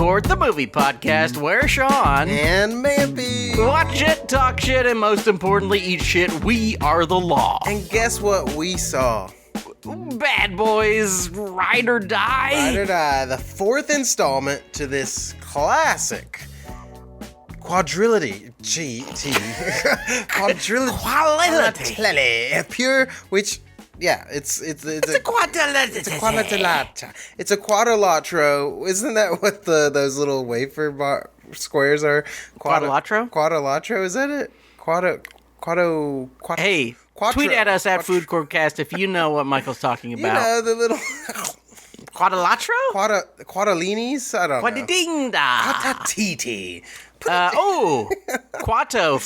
Court, the movie podcast where Sean and Mampy watch it, talk shit, and most importantly, eat shit. We are the law. And guess what we saw? Bad Boys, Ride or Die. Ride or Die, the fourth installment to this classic quadrilogy. Quadrilogy. Pure, which, yeah, it's a quadrilogy. It's a quadrilatero. Isn't that what those little wafer squares are? Quadrilatero? Quadrilatero, is that it? Hey, tweet at us at Food Courtcast if you know what Michael's talking about. You know, the little... Quadrilatero? Quadrilinis? I don't know. Quadidinda. Quatatiti. Quato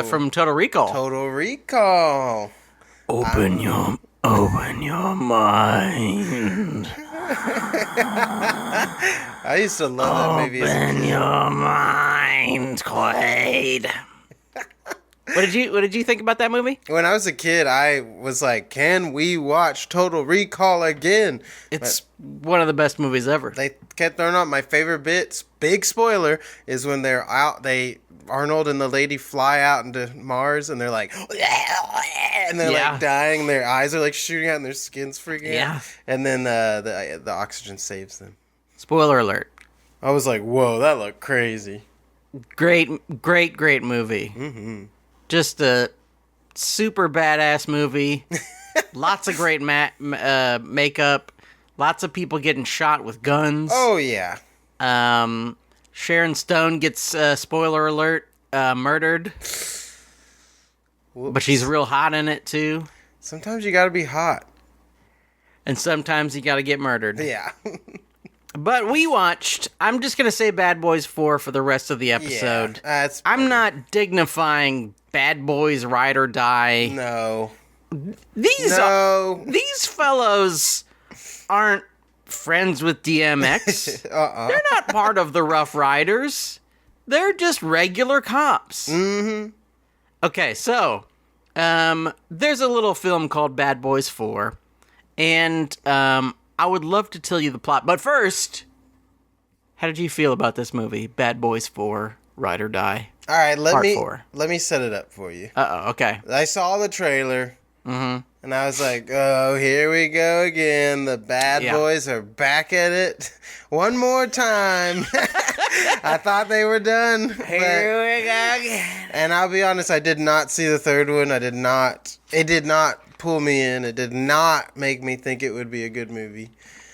from Total Recall. Total Recall. Open your mind. I used to love that movie. Open your mind, Quaid. What did you think about that movie? When I was a kid, I was like, "Can we watch Total Recall again?" It's one of the best movies ever. They kept throwing out my favorite bits. Big spoiler is when they're out. Arnold and the lady fly out into Mars, and they're like, and they're like dying. Their eyes are like shooting out, and their skin's freaking out. And then the oxygen saves them. Spoiler alert. I was like, "Whoa, that looked crazy." Great movie. Mm-hmm. Just a super badass movie. Lots of great makeup. Lots of people getting shot with guns. Oh, yeah. Sharon Stone gets, spoiler alert, murdered. Whoops. But she's real hot in it, too. Sometimes you gotta be hot. And sometimes you gotta get murdered. Yeah. But we watched, I'm just gonna say Bad Boys 4 for the rest of the episode. Yeah, I'm not dignifying Bad Boys Ride or Die. No. These fellows aren't friends with DMX. They're not part of the Rough Riders. They're just regular cops. Mm-hmm. Okay, so there's a little film called Bad Boys 4, and I would love to tell you the plot. But first, how did you feel about this movie, Bad Boys 4, Ride or Die? All right, let me set it up for you. Uh-oh, okay. I saw the trailer, and I was like, oh, here we go again. The Bad Boys are back at it one more time. I thought they were done. Here we go again. And I'll be honest, I did not see the third one. It did not pull me in. It did not make me think it would be a good movie.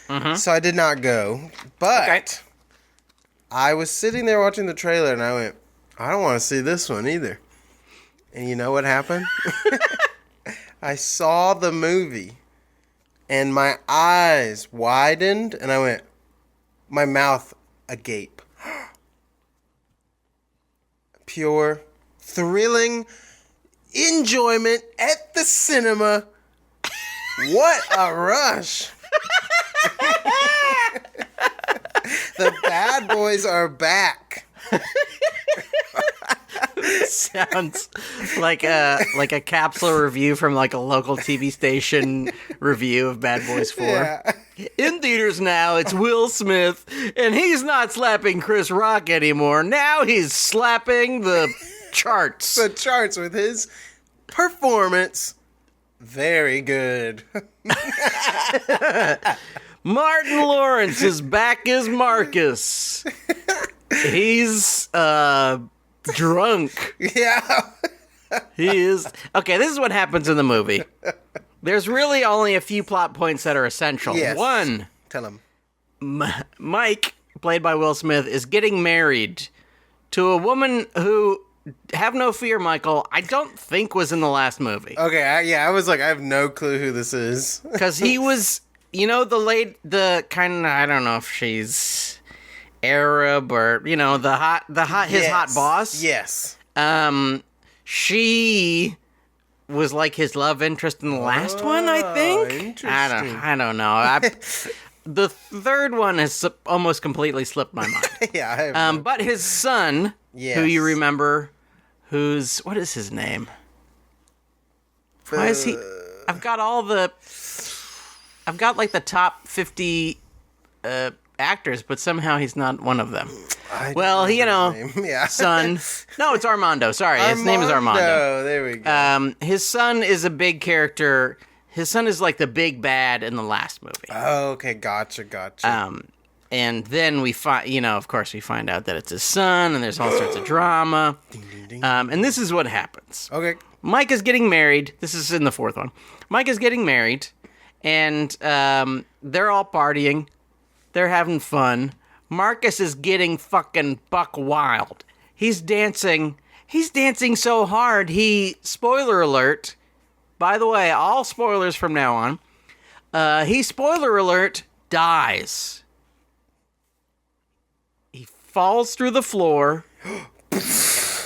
Mm-hmm. So I did not go. But I was sitting there watching the trailer, and I went, I don't want to see this one either. And you know what happened? I saw the movie, and my eyes widened, and I went, my mouth agape. Pure, thrilling enjoyment at the cinema. What a rush. The Bad Boys are back. Sounds like a capsule review from like a local TV station review of Bad Boys 4. Yeah. In theaters now, it's Will Smith, and he's not slapping Chris Rock anymore. Now he's slapping the charts. The charts with his performance. Very good. Martin Lawrence is back as Marcus. He's drunk. Yeah. He is. Okay, this is what happens in the movie. There's really only a few plot points that are essential. Yes. One. Tell him. Mike, played by Will Smith, is getting married to a woman who, have no fear, Michael, I don't think was in the last movie. Okay, I was like, I have no clue who this is. Because he was, the kind of, I don't know if she's Arab or, his hot boss. Yes. She was like his love interest in the last one, I think. Interesting. I don't know. The third one has almost completely slipped my mind. Yeah. But his son, who you remember, what is his name? Why is he? I've got like the top 50 actors, but somehow he's not one of them. His name. Yeah. Son. No, it's Armando. Sorry, his name is Armando. There we go. His son is a big character. His son is like the big bad in the last movie. Oh, okay, gotcha. And then we find, of course, we find out that it's his son, and there's all sorts of drama. Ding, ding, ding. And this is what happens. Okay. Mike is getting married. This is in the fourth one. Mike is getting married, and they're all partying. They're having fun. Marcus is getting fucking buck wild. He's dancing. He's dancing so hard. Spoiler alert. By the way, all spoilers from now on. He, spoiler alert, dies. He falls through the floor.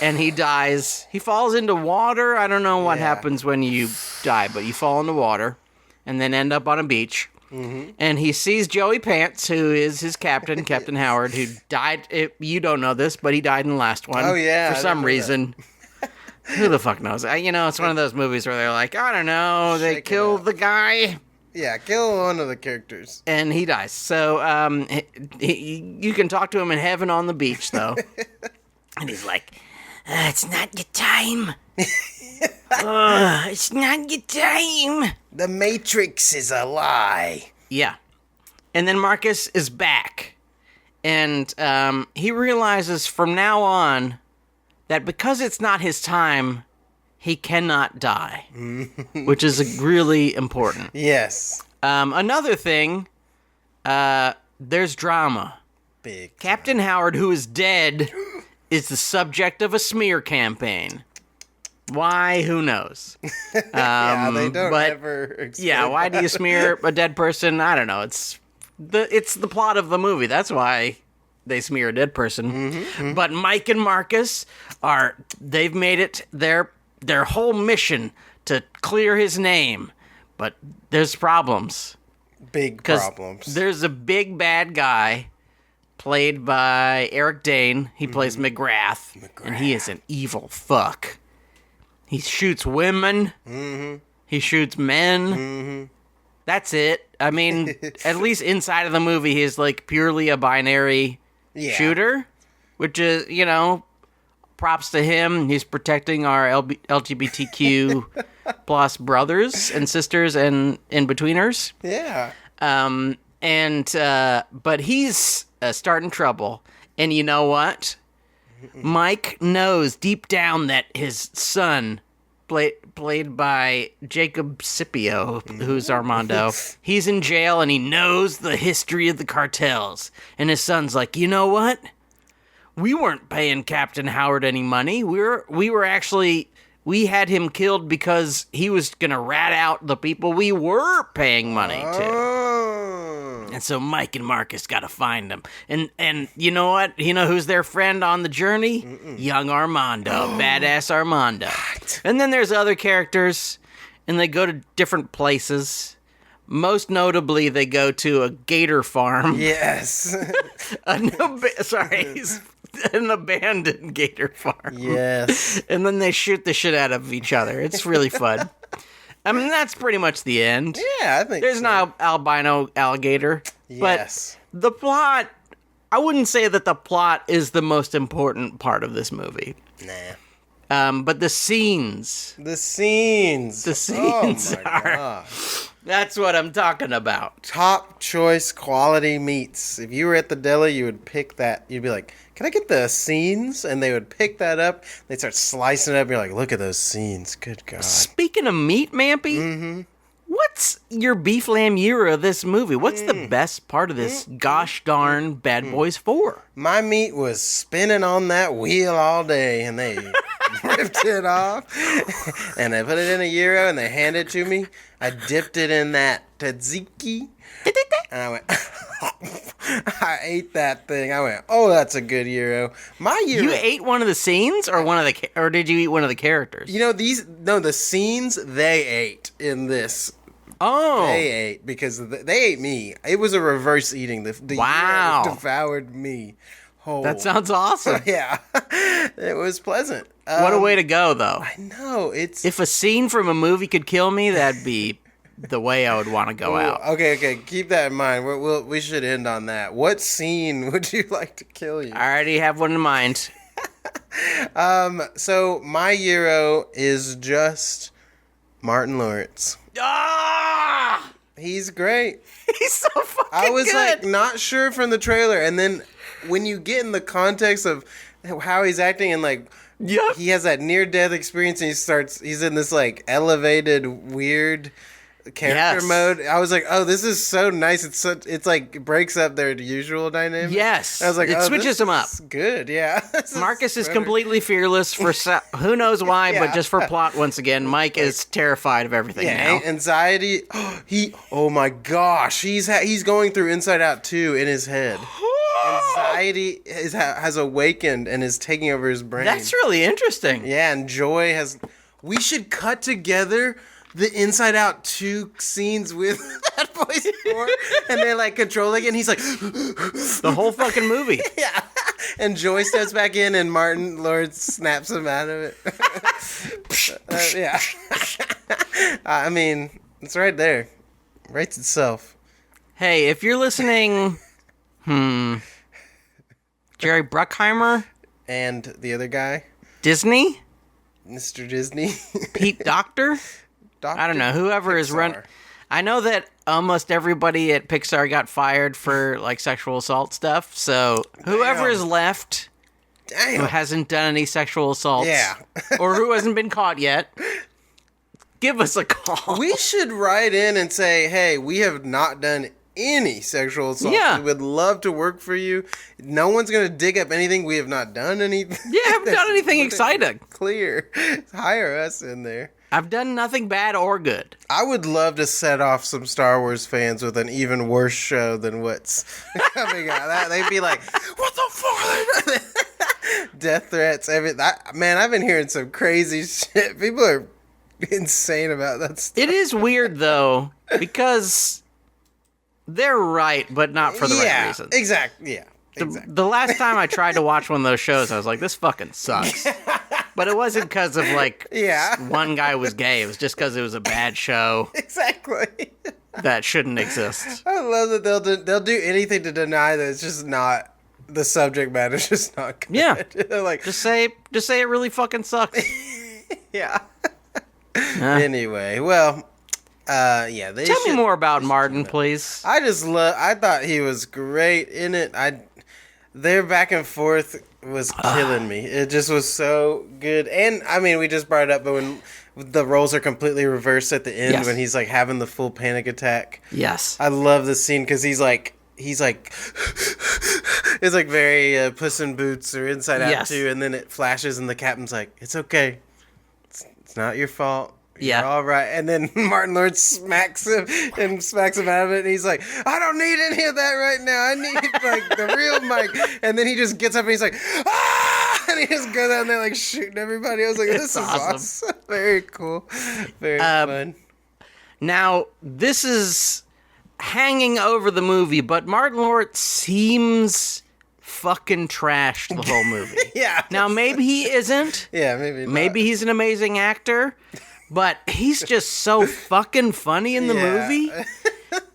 And he dies. He falls into water. I don't know what happens when you die, but you fall into water and then end up on a beach. Mm-hmm. And he sees Joey Pants, who is his captain, Captain Howard, who died. You don't know this, but he died in the last one. Oh, yeah. For some reason. Who the fuck knows? It's one of those movies where they're like, I don't know, they killed the guy. Yeah, kill one of the characters. And he dies. So you can talk to him in heaven on the beach, though. And he's like, it's not your time. It's not your time. The Matrix is a lie. Yeah. And then Marcus is back. And he realizes from now on that because it's not his time, he cannot die. Which is really important. Yes. Another thing, there's drama. Big Captain Howard, who is dead, is the subject of a smear campaign. Why? Who knows? Yeah, they don't ever explain. Yeah, why do you smear a dead person? I don't know. It's the plot of the movie. That's why they smear a dead person. Mm-hmm. But Mike and Marcus they've made it their whole mission to clear his name. But there's problems. Big problems. There's a big bad guy played by Eric Dane. He plays McGrath, and he is an evil fuck. He shoots women. Mm-hmm. He shoots men. Mm-hmm. That's it. I mean, at least inside of the movie, he's like purely a binary shooter, which is, props to him. He's protecting our LGBTQ plus brothers and sisters and in-betweeners. Yeah. But he's starting trouble. And you know what? Mike knows deep down that his son, played by Jacob Scipio, who's Armando, he's in jail and he knows the history of the cartels. And his son's like, you know what? We weren't paying Captain Howard any money. We had him killed because he was gonna rat out the people we were paying money to. And so Mike and Marcus gotta find him. And you know what? You know who's their friend on the journey? Young Armando. Badass Armando. What? And then there's other characters, and they go to different places. Most notably, they go to a gator farm. Yes. An abandoned gator farm. Yes. And then they shoot the shit out of each other. It's really fun. I mean, that's pretty much the end. Yeah, I think there's no albino alligator. Yes. But the plot, I wouldn't say that the plot is the most important part of this movie. Nah. But the scenes. The scenes. Oh my God. That's what I'm talking about. Top choice quality meats. If you were at the deli, you would pick that. You'd be like, can I get the scenes? And they would pick that up. They'd start slicing it up. And you're like, look at those scenes. Good God. Speaking of meat, Mampy, what's your beef lamb year of this movie? What's the best part of this gosh darn Bad Boys 4? My meat was spinning on that wheel all day, and they ripped it off, and they put it in a gyro, and they handed it to me. I dipped it in that tzatziki, and I went, I ate that thing. I went, oh, that's a good gyro. My gyro. You ate one of the scenes, or did you eat one of the characters? The scenes they ate in this. Oh. They ate because they ate me. It was a reverse eating. The wow. gyro devoured me. Oh. That sounds awesome. Yeah. It was pleasant. What a way to go, though. I know. If a scene from a movie could kill me, that'd be the way I would want to go out. Okay. Keep that in mind. We should end on that. What scene would you like to kill you? I already have one in mind. So my hero is just Martin Lawrence. Ah! He's great. He's so fucking I was good. like not sure from the trailer, and then when you get in the context of how he's acting and like Yep. he has that near-death experience and he's in this like elevated weird character mode. I was like, oh, this is so nice. It's like breaks up their usual dynamic. Yes. I was like, it switches them up. Good, yeah. Marcus is completely fearless for who knows why, Yeah. but just for plot once again. Mike is terrified of everything now. Anxiety. Oh my gosh, he's going through Inside Out 2 in his head. Anxiety has awakened and is taking over his brain. That's really interesting. Yeah, and Joy has. We should cut together the Inside Out 2 scenes with Bad Boys 4, and they're like controlling it, and he's like. The whole fucking movie. Yeah. And Joy steps back in, and Martin Lawrence snaps him out of it. Yeah. I mean, it's right there. Writes itself. Hey, if you're listening, Jerry Bruckheimer, And the other guy, Disney, Mr. Disney. Pete Docter. I don't know, whoever is run. I know that almost everybody at Pixar got fired for like sexual assault stuff. So whoever is left who hasn't done any sexual assaults, or who hasn't been caught yet, give us a call. We should write in and say, hey, we have not done any sexual assault. Yeah. We would love to work for you. No one's going to dig up anything. We have not done anything. Yeah, I haven't done anything exciting. Clear. Hire us in there. I've done nothing bad or good. I would love to set off some Star Wars fans with an even worse show than what's coming out. They'd be like, what the fuck? Death threats, everything. Man, I've been hearing some crazy shit. People are insane about that stuff. It is weird, though, because they're right, but not for the right reasons. Exactly. Yeah. Exactly. The last time I tried to watch one of those shows, I was like, this fucking sucks. But it wasn't because of, like, one guy was gay. It was just because it was a bad show. Exactly. That shouldn't exist. I love that they'll do anything to deny that it's just not, the subject matter's just not good. Yeah. They're like, Just say it really fucking sucks. yeah. Anyway, well, yeah. Tell me more about Martin, please. I thought he was great in it. Their back and forth was killing me. It just was so good. And I mean, we just brought it up, but when the roles are completely reversed at the end, when he's like having the full panic attack. Yes. I love this scene because he's like it's like very Puss in Boots or Inside Out 2, and then it flashes and the captain's like, it's okay. It's not your fault. You're all right. And then Martin Lawrence smacks him out of it, and he's like, I don't need any of that right now. I need like the real Mike. And then he just gets up and he's like, ah! And he just goes down there like shooting everybody. I was like, this is awesome. Very cool. Very fun. Now, this is hanging over the movie, but Martin Lawrence seems fucking trashed the whole movie. Yeah. Now, maybe he isn't. Yeah, maybe not. Maybe he's an amazing actor. But he's just so fucking funny in the movie.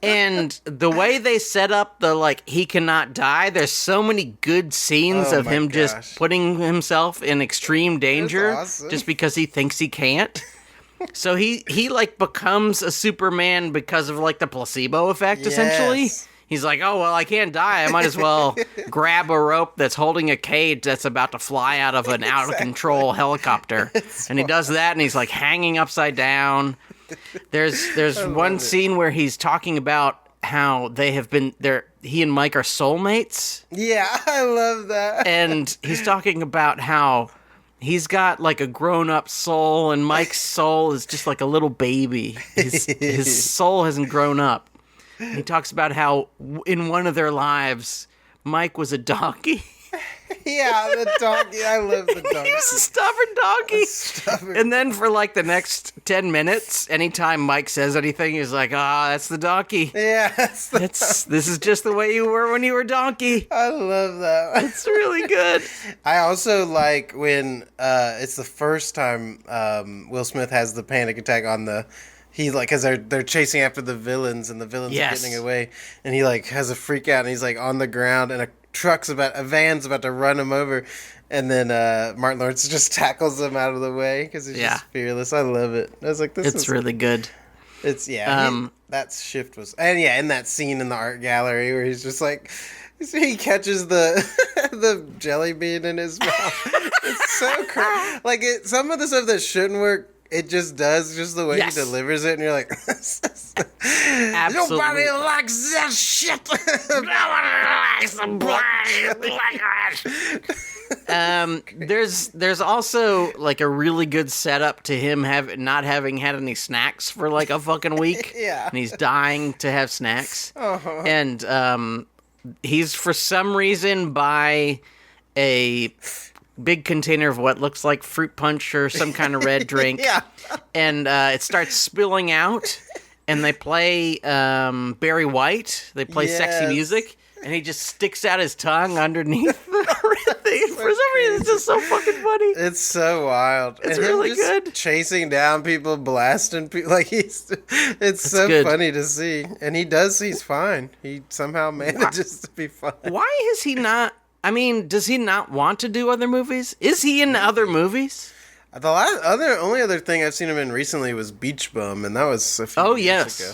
And the way they set up the, like, he cannot die, there's so many good scenes of him just putting himself in extreme danger just because he thinks he can't. So he like, becomes a Superman because of, like, the placebo effect, essentially. He's like, oh, well, I can't die. I might as well grab a rope that's holding a cage that's about to fly out of an out-of-control helicopter. And he does that, and he's, like, hanging upside down. There's one scene where he's talking about how they have been... he and Mike are soulmates. Yeah, I love that. And he's talking about how he's got, like, a grown-up soul, and Mike's soul is just like a little baby. His soul hasn't grown up. He talks about how in one of their lives, Mike was a donkey. Yeah, the donkey. I love the donkey. He was a stubborn donkey. And then for like the next 10 minutes, anytime Mike says anything, he's like, that's the donkey. Yeah. This is just the way you were when you were donkey. I love that. It's really good. I also like when it's the first time Will Smith has the panic attack on the He like, cause they're chasing after the villains, and the villains are getting away, and he like has a freak out, and he's like on the ground, and a van's about to run him over, and then Martin Lawrence just tackles him out of the way because he's just fearless. I love it. I was like, it's really good. It's that shift was, and in that scene in the art gallery where he's just like, he catches the the jelly bean in his mouth. It's so crazy. Like some of the stuff that shouldn't work, it just does, just the way he delivers it, and you're like, absolutely. Nobody likes that shit. Nobody likes the black. There's also like a really good setup to him not having had any snacks for like a fucking week. Yeah. And he's dying to have snacks. Uh-huh. And he's for some reason by a big container of what looks like fruit punch or some kind of red drink. Yeah. And it starts spilling out, and they play Barry White. They play sexy music, and he just sticks out his tongue underneath the thing. For some reason, it's just so fucking funny. It's so wild. It's really good. Chasing down people, blasting people. Like it's so good. Funny to see. And he's fine. He somehow manages to be fine. Why is he not? I mean, does he not want to do other movies? Is he in other movies? The only other thing I've seen him in recently was Beach Bum, and that was a few years ago.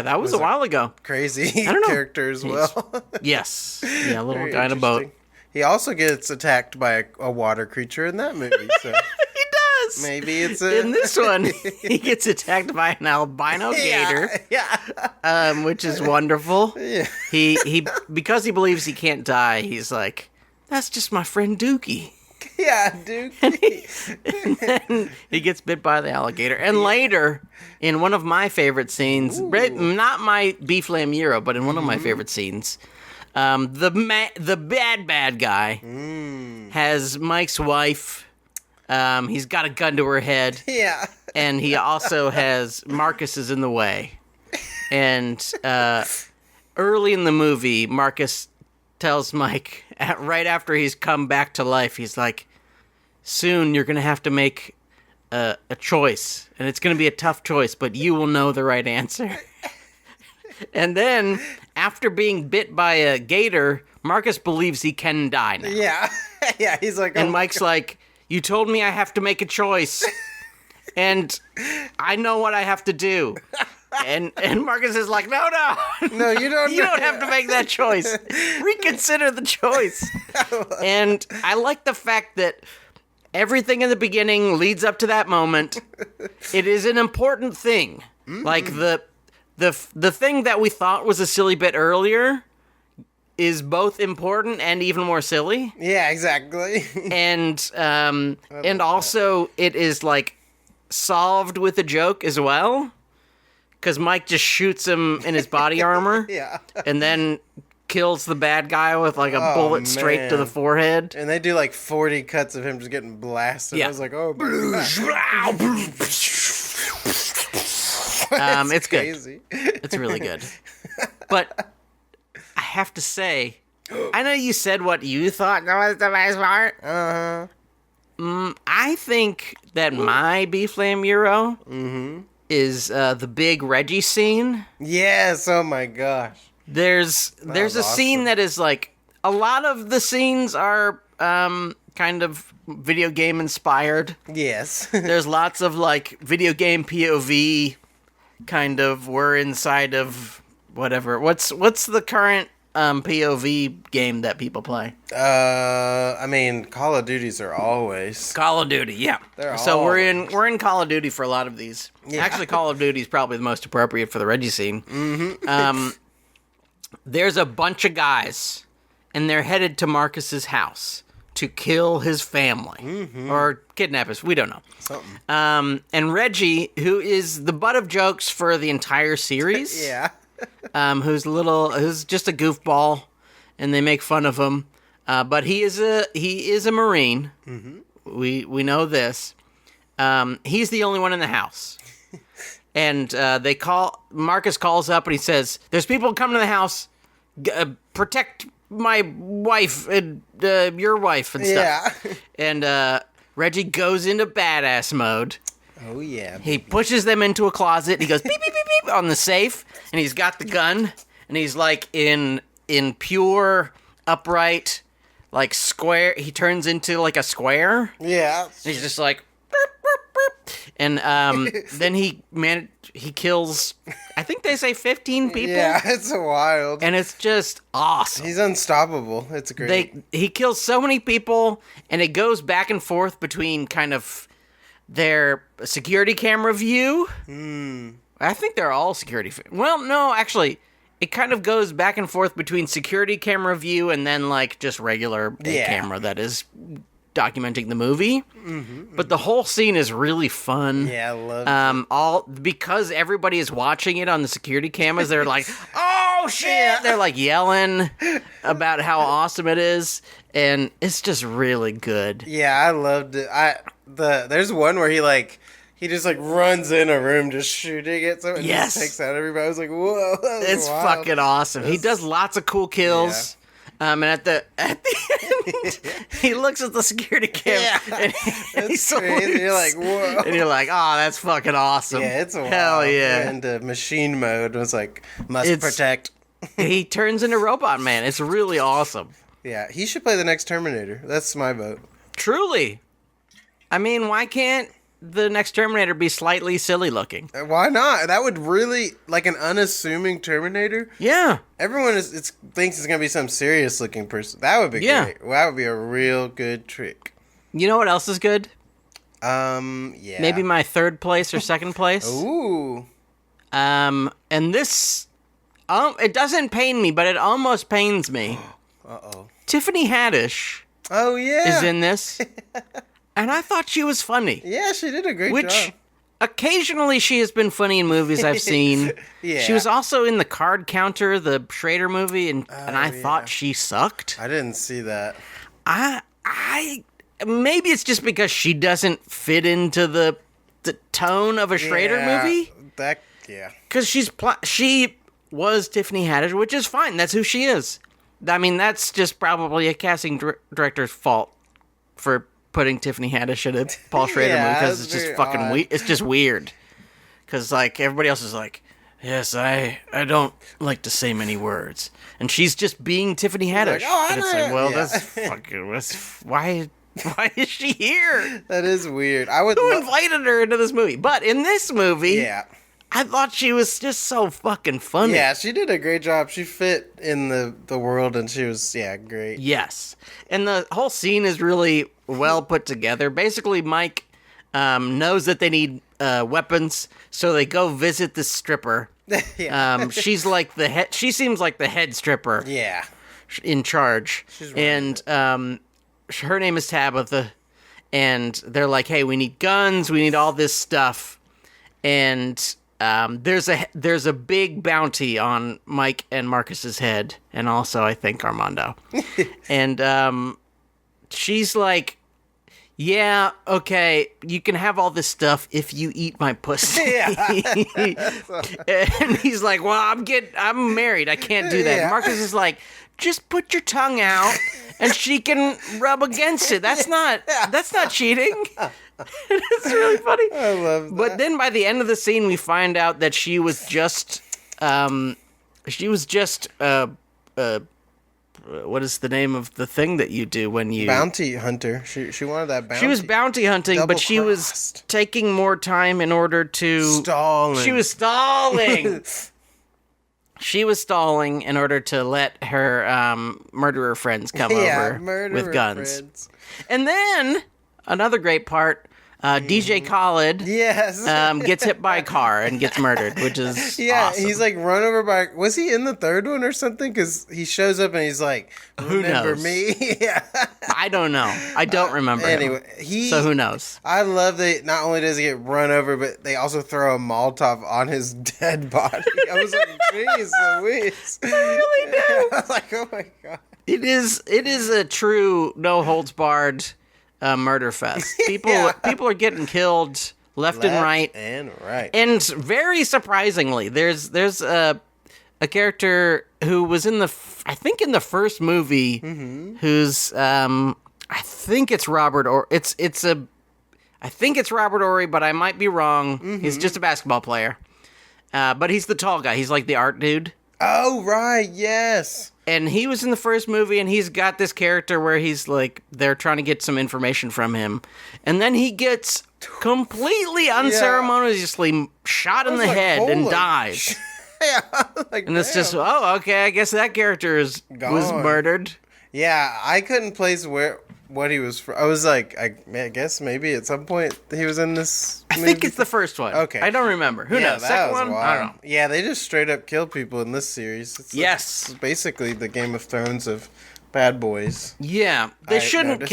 That was a while ago. Crazy character as well. Yes. Yeah, a little guy in a boat. He also gets attacked by a water creature in that movie. So. He does. Maybe it's in this one, he gets attacked by an albino gator. Yeah. Which is wonderful. Yeah. He because he believes he can't die, he's like, that's just my friend Dookie. Yeah, Dookie. And then he gets bit by the alligator. And later, in one of my favorite scenes, not my beef lamb gyro, but in one of my favorite scenes, the bad guy has Mike's wife. He's got a gun to her head. Yeah. And he also has Marcus is in the way. And early in the movie, Marcus tells Mike, right after he's come back to life, he's like, soon you're going to have to make a choice. And it's going to be a tough choice, but you will know the right answer. And then, after being bit by a gator, Marcus believes he can die now. Yeah. Yeah, he's like... And Mike's like, you told me I have to make a choice. And I know what I have to do. And Marcus is like, no. No, you don't. You don't have to make that choice. Reconsider the choice. And I like the fact that everything in the beginning leads up to that moment. It is an important thing. Mm-hmm. Like the thing that we thought was a silly bit earlier is both important and even more silly. Yeah, exactly. And also it is like solved with a joke as well. Because Mike just shoots him in his body armor. Yeah. And then kills the bad guy with like a bullet straight to the forehead. And they do like 40 cuts of him just getting blasted. Yeah. I was like, oh, it's crazy. Good. It's really good. But I have to say, I know you said what you thought was the best part. Uh-huh. I think that my beef lamb gyro is the big Reggie scene. Yes, oh my gosh. There's a scene that is like, a lot of the scenes are kind of video game inspired. Yes. There's lots of like video game POV kind of, we're inside of whatever. What's the current POV game that people play? I mean, Call of Duties are always Call of Duty, yeah. So we're in Call of Duty for a lot of these. Yeah. Actually, Call of Duty is probably the most appropriate for the Reggie scene. Mm-hmm. There's a bunch of guys, and they're headed to Marcus's house to kill his family or kidnap us. We don't know. Something. And Reggie, who is the butt of jokes for the entire series. Yeah. Who's just a goofball, and they make fun of him. But he is a Marine. Mm-hmm. We know this. He's the only one in the house, and Marcus calls up and he says, "There's people coming to the house. Protect my wife and your wife and stuff." Yeah. And Reggie goes into badass mode. Oh, yeah. He pushes them into a closet. And he goes beep, beep, beep, beep on the safe. And he's got the gun. And he's like in pure, upright, like square. He turns into like a square. Yeah. And he's just like... And then he kills, I think they say 15 people. Yeah, it's wild. And it's just awesome. He's unstoppable. It's great. He kills so many people, and it goes back and forth between kind of their security camera view. I think they're all security. Well, no, actually, it kind of goes back and forth between security camera view and then like just regular camera that is documenting the movie. But the whole scene is really fun. Yeah, I love it. Because everybody is watching it on the security cameras, they're like, oh shit! Yeah. They're like yelling about how awesome it is, and it's just really good. Yeah, I loved it. There's one where he just like runs in a room just shooting it, so it just takes out everybody. I was like, whoa, it's wild. Fucking awesome. He does lots of cool kills. Yeah. And at the end, he looks at the security camera, and he's crazy. You're like, whoa. And you're like, oh, that's fucking awesome. Yeah, it's wild. Hell yeah. And machine mode was like, must protect. He turns into Robot Man. It's really awesome. Yeah, he should play the next Terminator. That's my vote. Truly. I mean, why can't the next Terminator be slightly silly looking? Why not? That would really, like an unassuming Terminator. Yeah. Everyone thinks it's going to be some serious looking person. That would be great. That would be a real good trick. You know what else is good? Yeah. Maybe my third place or second place. Ooh. And this, it doesn't pain me, but it almost pains me. Uh-oh. Tiffany Haddish. Oh, yeah. Is in this. And I thought she was funny. Yeah, she did a great job. Which, occasionally she has been funny in movies I've seen. Yeah. She was also in The Card Counter, the Schrader movie, and I thought she sucked. I didn't see that. Maybe it's just because she doesn't fit into the tone of a Schrader movie. Because she was Tiffany Haddish, which is fine. That's who she is. I mean, that's just probably a casting director's fault for putting Tiffany Haddish in a Paul Schrader movie, because it's just fucking weird. It's just weird. Because, like, everybody else is like, yes, I don't like to say many words. And she's just being Tiffany Haddish. And it's like, well, that's fucking... Why is she here? That is weird. Who invited her into this movie? But in this movie... I thought she was just so fucking funny. Yeah, she did a great job. She fit in the world, and she was, great. Yes. And the whole scene is really well put together. Basically, Mike knows that they need weapons, so they go visit this stripper. She's like the head. She seems like the head stripper. Yeah. In charge. She's right. And her name is Tabitha. And they're like, hey, we need guns. We need all this stuff. And... there's a big bounty on Mike and Marcus's head, and also I think Armando. And she's like, yeah, okay, you can have all this stuff if you eat my pussy. And he's like, well, I'm married, I can't do that. Yeah. Marcus is like, just put your tongue out and she can rub against it. That's not cheating. It's really funny. I love that. But then by the end of the scene, we find out that she was just what is the name of the thing that you do when you... Bounty hunter. She wanted that bounty. She was bounty hunting, but she was taking more time in order to... Stalling. She was stalling. She was stalling in order to let her murderer friends come over with guns. Friends. And then, another great part... DJ Khaled gets hit by a car and gets murdered, which is awesome. He's like run over by... Was he in the third one or something? Because he shows up and he's like, remember me? I don't know. I don't remember him. So who knows? I love that not only does he get run over, but they also throw a Molotov on his dead body. I was like, jeez Louise. I really do. I was like, oh my God. It is a true no-holds-barred... murder fest. People are getting killed left and right. And very surprisingly, there's a character who was in the first movie, who's I think it's Robert, or it's a I think it's Robert Horry, but I might be wrong. Mm-hmm. He's just a basketball player. But he's the tall guy. He's like the art dude. Oh, right, yes. And he was in the first movie, and he's got this character where he's like, they're trying to get some information from him. And then he gets completely unceremoniously shot in the head and dies. Yeah, like, and it's just, okay, I guess that character was murdered. Yeah, I couldn't place what he was from. I was like, I guess maybe at some point he was in this movie. I think it's the first one. Okay. I don't remember. Who knows? Second one? Wild. I don't know. Yeah, they just straight up kill people in this series. It's basically the Game of Thrones of bad boys. Yeah. They shouldn't have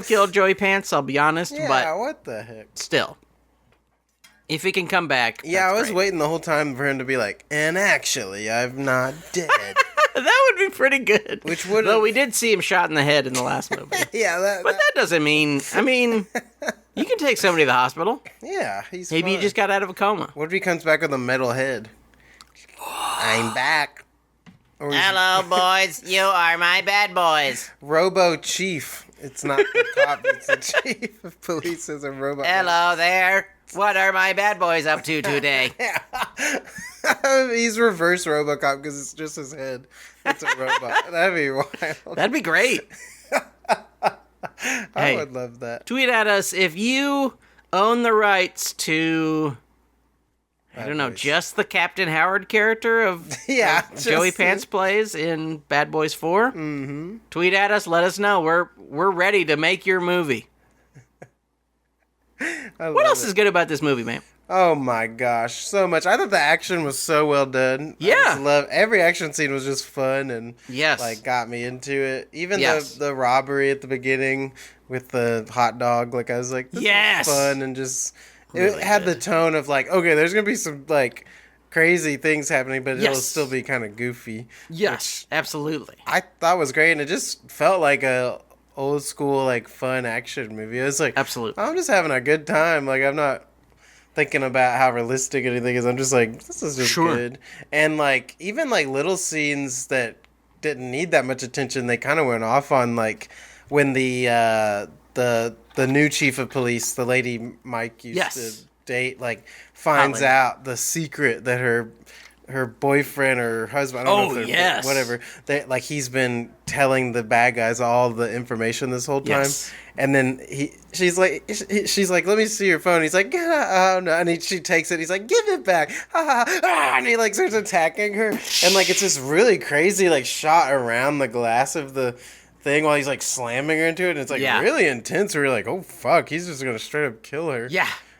killed Joey Pants, I'll be honest. Yeah, but what the heck? Still. If he can come back. Yeah, I was waiting the whole time for him to be like, and actually, I'm not dead. That would be pretty good. Which would, though we did see him shot in the head in the last movie. Yeah, that doesn't mean. I mean, you can take somebody to the hospital. Yeah, maybe he just got out of a coma. What if he comes back with a metal head? I'm back. Hello, boys. You are my bad boys. Robo Chief. It's not the cop. It's the chief of police as a robot. Hello there. What are my bad boys up to today? He's reverse RoboCop because it's just his head. It's a robot. That'd be wild. That'd be great. I would love that. Tweet at us if you own the rights to, I don't know, just the Captain Howard character of Joey Pants plays in Bad Boys 4. Mm-hmm. Tweet at us. Let us know. We're ready to make your movie. What else is good about this movie, man? Oh my gosh, so much. I thought the action was so well done. Yeah. I just love every action scene was just fun and like got me into it. Even the robbery at the beginning with the hot dog, like I was like, this is fun and just it had the tone of like, okay, there's gonna be some like crazy things happening, but it'll still be kind of goofy. Yes, absolutely. I thought was great, and it just felt like a old school like fun action movie. It was like, absolutely, I'm just having a good time. Like I'm not thinking about how realistic anything is. I'm just like, this is just good. And like even like little scenes that didn't need that much attention, they kind of went off on, like when the new chief of police, the lady Mike used to date, like finds out the secret that her boyfriend or her husband, I don't know if they're whatever, they, like he's been telling the bad guys all the information this whole time. And then she's like, let me see your phone. He's like, oh no, and she takes it. He's like, give it back, and he like starts attacking her, and like it's this really crazy like shot around the glass of the thing while he's like slamming her into it, and it's like really intense. Where you're like, oh fuck, he's just gonna straight up kill her.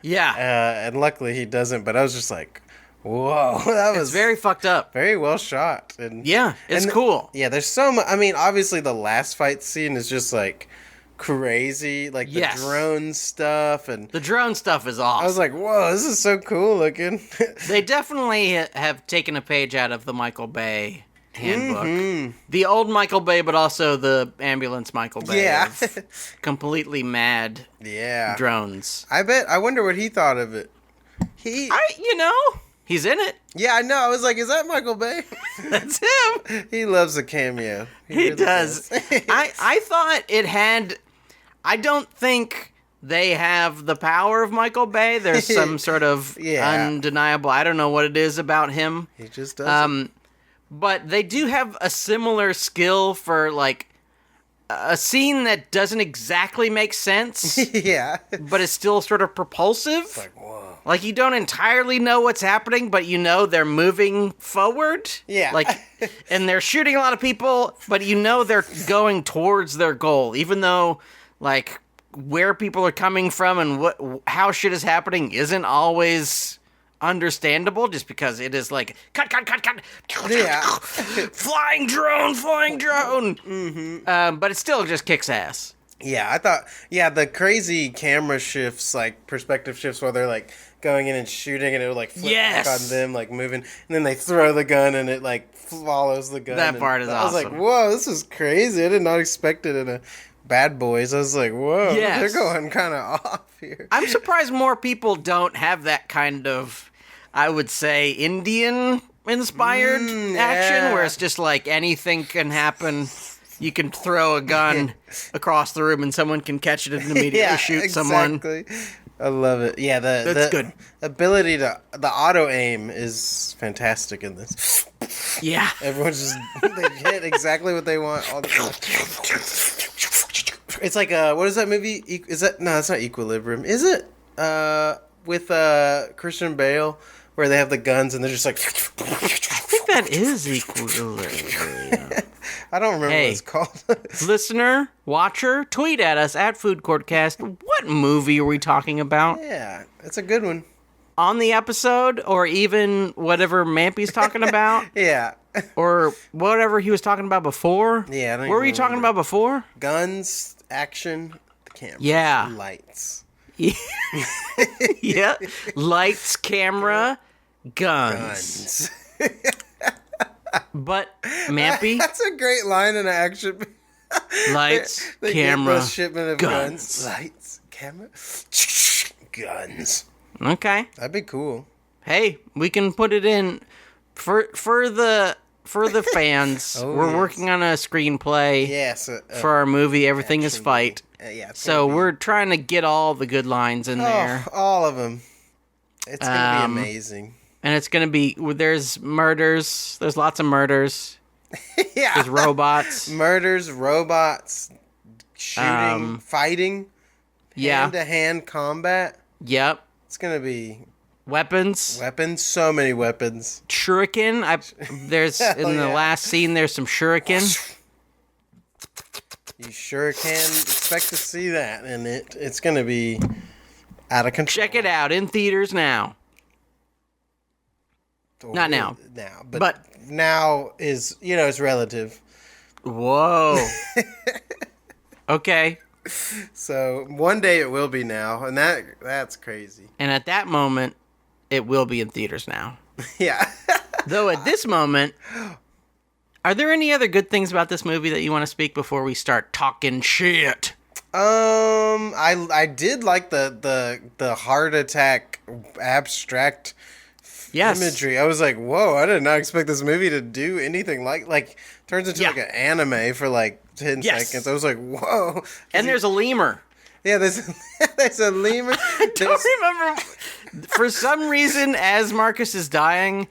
And luckily he doesn't. But I was just like, whoa, that was very fucked up. Very well shot. And it's cool. Yeah, there's so much. I mean, obviously the last fight scene is just like crazy, like the drone stuff, and the drone stuff is awesome. I was like, whoa, this is so cool looking. They definitely have taken a page out of the Michael Bay handbook. The old Michael Bay, but also the ambulance Michael Bay. Yeah. Completely mad drones. I wonder what he thought of it. He's in it. Yeah, I know. I was like, is that Michael Bay? That's him. He loves a cameo. He really does. I thought it had... I don't think they have the power of Michael Bay. There's some sort of undeniable... I don't know what it is about him. He just does. But they do have a similar skill for, like, a scene that doesn't exactly make sense. But is still sort of propulsive. It's like, whoa. Like, you don't entirely know what's happening, but you know they're moving forward. Yeah. Like, and they're shooting a lot of people, but you know they're going towards their goal, even though, like, where people are coming from and how shit is happening isn't always understandable, just because it is like, cut. Yeah. Flying drone. But it still just kicks ass. Yeah, I thought, the crazy camera shifts, like, perspective shifts where they're, like, going in and shooting, and it would, like, flip back on them, like, moving, and then they throw the gun, and it, like, follows the gun. That part is awesome. I was like, whoa, this is crazy. I did not expect it in a Bad Boys. I was like, whoa, they're going kind of off here. I'm surprised more people don't have that kind of, I would say, Indian-inspired action, where it's just, like, anything can happen. You can throw a gun across the room and someone can catch it and immediately shoot someone. I love it. Yeah, That's good. Ability the auto aim is fantastic in this. Yeah. Everyone's just they hit exactly what they want all the time. It's like what is that movie? Is that no? It's not Equilibrium. Is it? With Christian Bale, where they have the guns and they're just like. I think that is Equilibrium. I don't remember what it's called. Listener, watcher, tweet at us at FoodCourtcast. What movie are we talking about? Yeah, it's a good one. On the episode, or even whatever Mampy's talking about? Yeah. Or whatever he was talking about before? Yeah, I don't What were you talking about before? Guns, action, the camera. Yeah. Lights. Yeah. Lights, camera, guns. But, Mampy? That's a great line in an action. Lights, they camera, get a shipment of guns. Lights, camera, guns. Okay. That'd be cool. Hey, we can put it in for the fans. We're working on a screenplay. Yes. For our movie, Everything is Fight. Yeah. So we're trying to get all the good lines in there. All of them. It's gonna be amazing. And it's gonna be there's murders. There's lots of murders. Yeah. There's robots. Murders, robots, shooting, fighting. Yeah. Hand-to-hand combat. Yep. It's gonna be weapons. So many weapons. Shuriken. There's in the last scene. There's some shuriken. You sure can expect to see that in it. It's gonna be out of control. Check it out in theaters now. Not now. But now is it's relative. Whoa. Okay. So one day it will be now, and that's crazy. And at that moment, it will be in theaters now. Yeah. Though at this moment, are there any other good things about this movie that you want to speak before we start talking shit? I did like the heart attack abstract imagery. I was like, whoa, I did not expect this movie to do anything like turns into like an anime for like 10 seconds. I was like, whoa. And there's a lemur. Yeah, there's a lemur. I don't remember. For some reason, as Marcus is dying,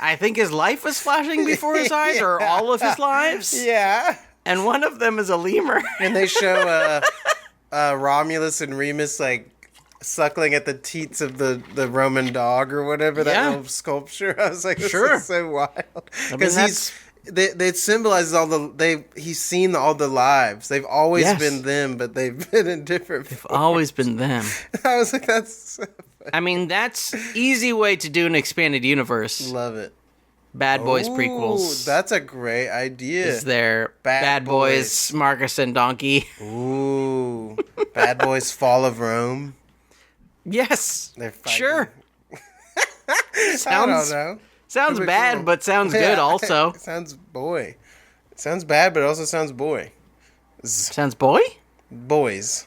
I think his life is flashing before his eyes, or all of his lives. Yeah. And one of them is a lemur. And they show Romulus and Remus like suckling at the teats of the Roman dog or whatever, that little sculpture. I was like, this is so wild. Because it symbolizes he's seen all the lives. They've always been them, but they've been in different forms. They've always been them. I was like, that's so funny. I mean, that's easy way to do an expanded universe. Love it. Bad Boys prequels. That's a great idea. Is there Bad Boys, Marcus and Donkey? Ooh. Bad Boys Fall of Rome. Yes. They're fighting. Sure. I don't know. Sounds bad, cool. But sounds good also. It sounds boy. It sounds bad, but it also sounds boy. Sounds boy? Boys.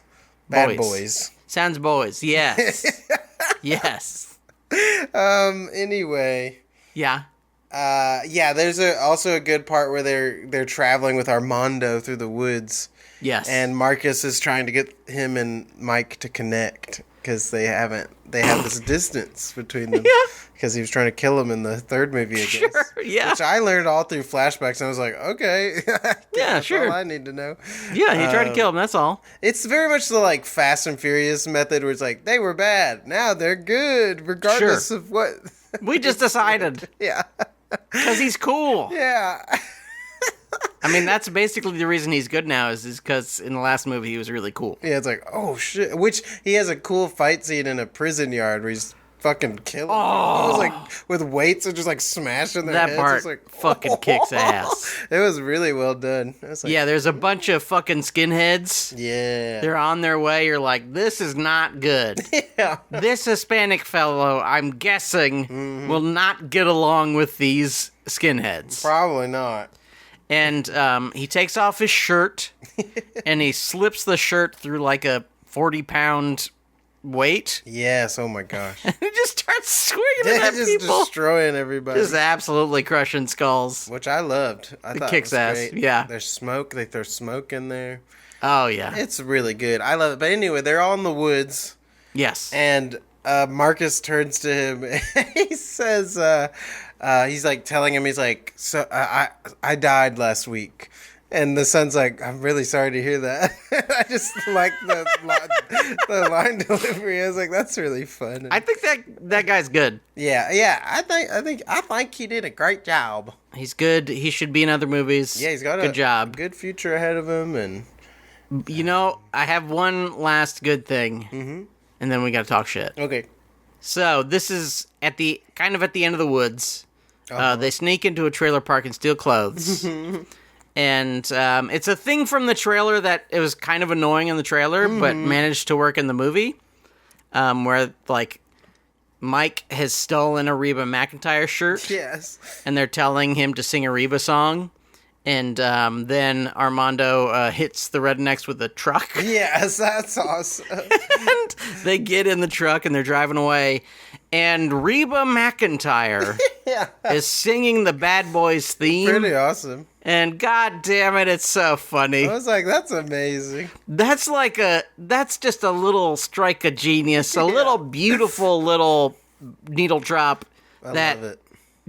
Bad boys. Sounds boys, yes. Yes. Anyway. Yeah. There's also a good part where they're traveling with Armando through the woods. Yes. And Marcus is trying to get him and Mike to connect because they have this distance between them. Yeah. Because he was trying to kill him in the third movie, I guess. Sure, yeah. Which I learned all through flashbacks, and I was like, okay. Yeah, sure. That's all I need to know. Yeah, he tried to kill him, that's all. It's very much the, like, Fast and Furious method where it's like, they were bad, now they're good, regardless of what... We just decided. Yeah. Because he's cool. Yeah. I mean, that's basically the reason he's good now is because in the last movie he was really cool. Yeah, it's like, oh, shit. Which, he has a cool fight scene in a prison yard where he's fucking killing people. It was like with weights and just like smashing their heads. That part like, fucking kicks ass. It was really well done. Like, yeah, there's a bunch of fucking skinheads. Yeah. They're on their way. You're like, this is not good. Yeah. This Hispanic fellow, I'm guessing, will not get along with these skinheads. Probably not. And he takes off his shirt and he slips the shirt through like a 40-pound weight. Yes, oh my gosh. It just starts swinging They're at just people. destroying everybody. Just absolutely crushing skulls. Which I loved. I thought kicks it was ass, great. yeah. There's smoke. They throw smoke in there. Oh, yeah. It's really good. I love it. But anyway, they're all in the woods. Yes. And Marcus turns to him and he says, he's like telling him, he's like, so I died last week. And the son's like, I'm really sorry to hear that. I just like the line delivery. I was like, that's really fun. I think that guy's good. Yeah. I think he did a great job. He's good. He should be in other movies. Yeah, he's got good job. Good future ahead of him. And you know, I have one last good thing, and then we got to talk shit. okay. So this is at the end of the woods. They sneak into a trailer park and steal clothes. And it's a thing from the trailer that it was kind of annoying in the trailer, but managed to work in the movie, where like Mike has stolen a Reba McEntire shirt. Yes. And they're telling him to sing a Reba song. And then Armando hits the rednecks with a truck. Yes, that's awesome. And they get in the truck and they're driving away. And Reba McEntire is singing the Bad Boys theme. Pretty awesome. And god damn it, it's so funny. I was like, that's amazing. That's just a little strike of genius, a little beautiful little needle drop that love it.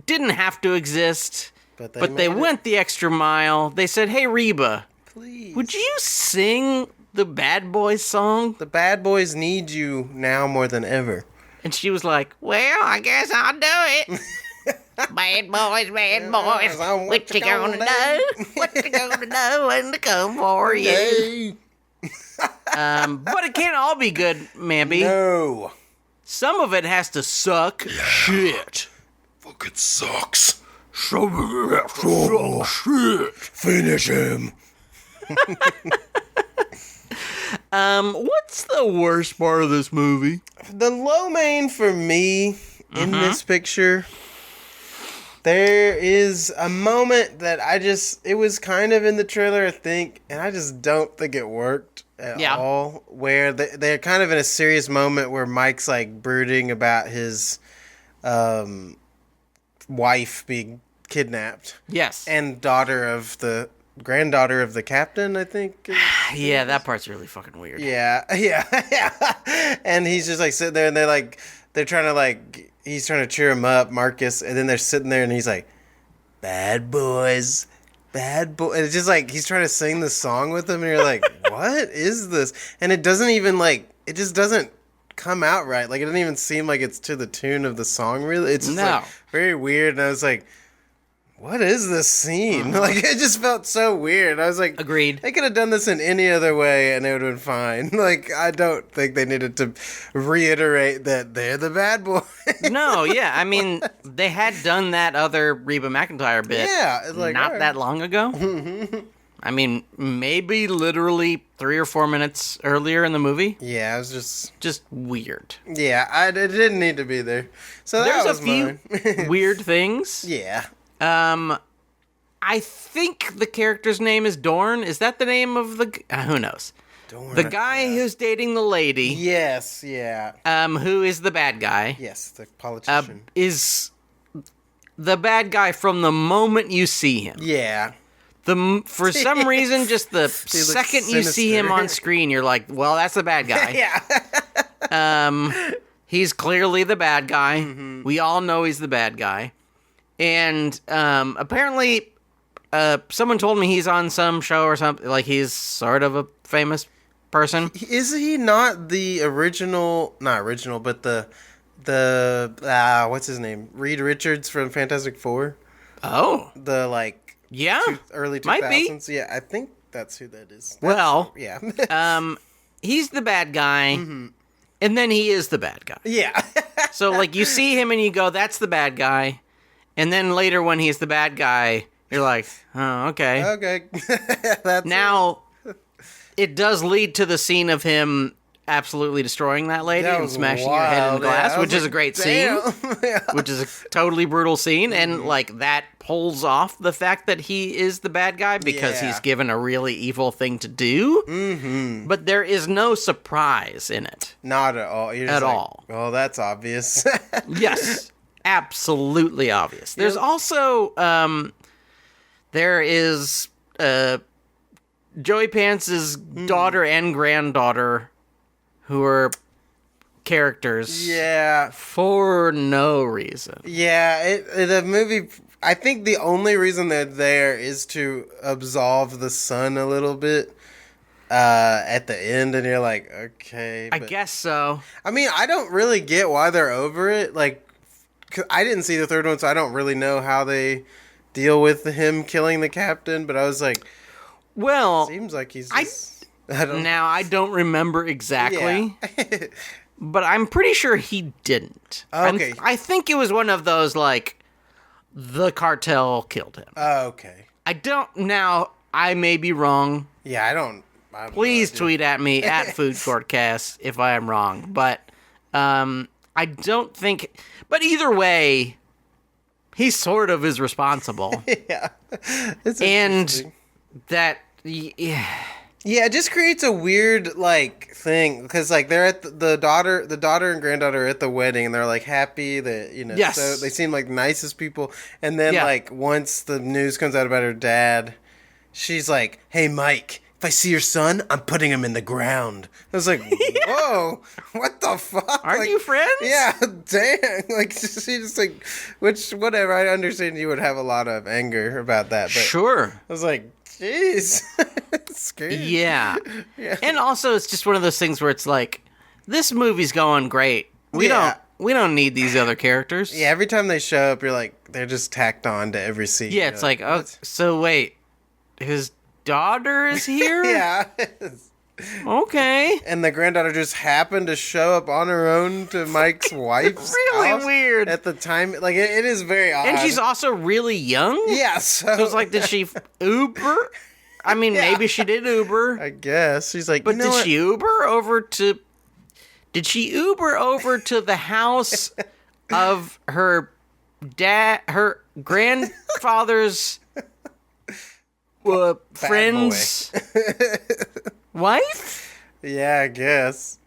didn't have to exist. But they made it. went the extra mile. They said, hey, Reba, Please. would you sing the Bad Boys song? The Bad Boys need you now more than ever. And she was like, well, I guess I'll do it. Bad boys, what you gonna do? What you gonna do when they come for you? But it can't all be good, Mampy. No. Some of it has to suck. Shit. Fucking sucks. Some of it has to suck shit. Finish him. What's the worst part of this movie? The low main for me in this picture, there is a moment that it was kind of in the trailer, I think, and I just don't think it worked at all. Where they're kind of in a serious moment where Mike's like brooding about his wife being kidnapped. Yes. And granddaughter of the captain, I think. Yeah, that part's really fucking weird. Yeah. And he's just like sitting there and they're trying to like, he's trying to cheer him up, Marcus, and then they're sitting there and he's like, bad boys. And it's just like, he's trying to sing the song with them and you're like, what is this? And it doesn't even like, it just doesn't come out right. Like, it doesn't even seem like it's to the tune of the song, really. It's just like very weird. And I was like, what is this scene? Like, it just felt so weird. I was like, agreed. They could have done this in any other way and it would have been fine. Like, I don't think they needed to reiterate that they're the bad boys. No, yeah. I mean, they had done that other Reba McEntire bit it's like, not that long ago. I mean, maybe literally 3 or 4 minutes earlier in the movie. Yeah, it was just weird. Yeah, it didn't need to be there. So there's that was a few mine. weird things. Yeah. I think the character's name is Dorn. Is that the name of the... who knows? Dorn. The guy who's dating the lady. Yes, yeah. Who is the bad guy. Yes, the politician. Is the bad guy from the moment you see him. Yeah. For some reason, just the second you see him on screen, you're like, well, that's the bad guy. Yeah. He's clearly the bad guy. Mm-hmm. We all know he's the bad guy. And apparently, someone told me he's on some show or something. Like, he's sort of a famous person. Is he not the original? Not original, but the what's his name? Reed Richards from Fantastic Four. Oh, the like early 2000s. Might be. Yeah, I think that's who that is. Yeah. He's the bad guy, and then he is the bad guy. Yeah. So like you see him and you go, "That's the bad guy." And then later when he's the bad guy, you're like, oh, okay. Okay. That's now, it does lead to the scene of him absolutely destroying that lady That and was smashing her head in the wild, yeah. glass, I was which is a like, great damn. scene, Yeah. which is a totally brutal scene, and like that pulls off the fact that he is the bad guy because Yeah. he's given a really evil thing to do. Mm-hmm. But there is no surprise in it. Not at all. You're just At like, all. Oh, that's obvious. Yes, absolutely obvious. There's also there is Joey Pants's daughter and granddaughter who are characters Yeah. for no reason. Yeah, the movie, I think the only reason they're there is to absolve the son a little bit at the end, and you're like, okay. I but- guess so. I mean, I don't really get why they're over it. Like, 'cause I didn't see the third one, so I don't really know how they deal with him killing the captain, but I was like, Well, seems like he's just... I don't now I don't remember exactly, Yeah. but I'm pretty sure he didn't. Okay. I think it was one of those, like, the cartel killed him. Okay. I don't, now, I may be wrong. Yeah, I don't... I have no Please idea. tweet at me at Food Courtcast if I am wrong. But I don't think. But either way, he sort of is responsible, Yeah. It's and interesting. that yeah, Yeah, it just creates a weird like thing because like they're at the daughter and granddaughter are at the wedding and they're like happy that Yes. so they seem like nicest people, and then Yeah. like once the news comes out about her dad, she's like, "Hey Mike, if I see your son, I'm putting him in the ground." I was like, "Whoa, what the fuck? Aren't Like, you friends? Yeah, dang. Like she just like, which whatever. I understand you would have a lot of anger about that, but Sure. I was like, jeez, it's scary. Yeah. Yeah. And also, it's just one of those things where it's like, this movie's going great. We Yeah. don't need these other characters. Yeah, every time they show up, you're like, they're just tacked on to every scene. Yeah, You're it's like, oh, what? so wait, his daughter is here? Yeah. Okay. And the granddaughter just happened to show up on her own to Mike's wife's Really house weird. at the time. Like, it is very odd. And she's also really young? Yeah, so... So it's like, did she Uber? I mean, Yeah. maybe she did Uber. I guess. She's like, But you know did what? she Uber over to... Did she Uber over to the house of her grandfather's friend's wife? Yeah, I guess.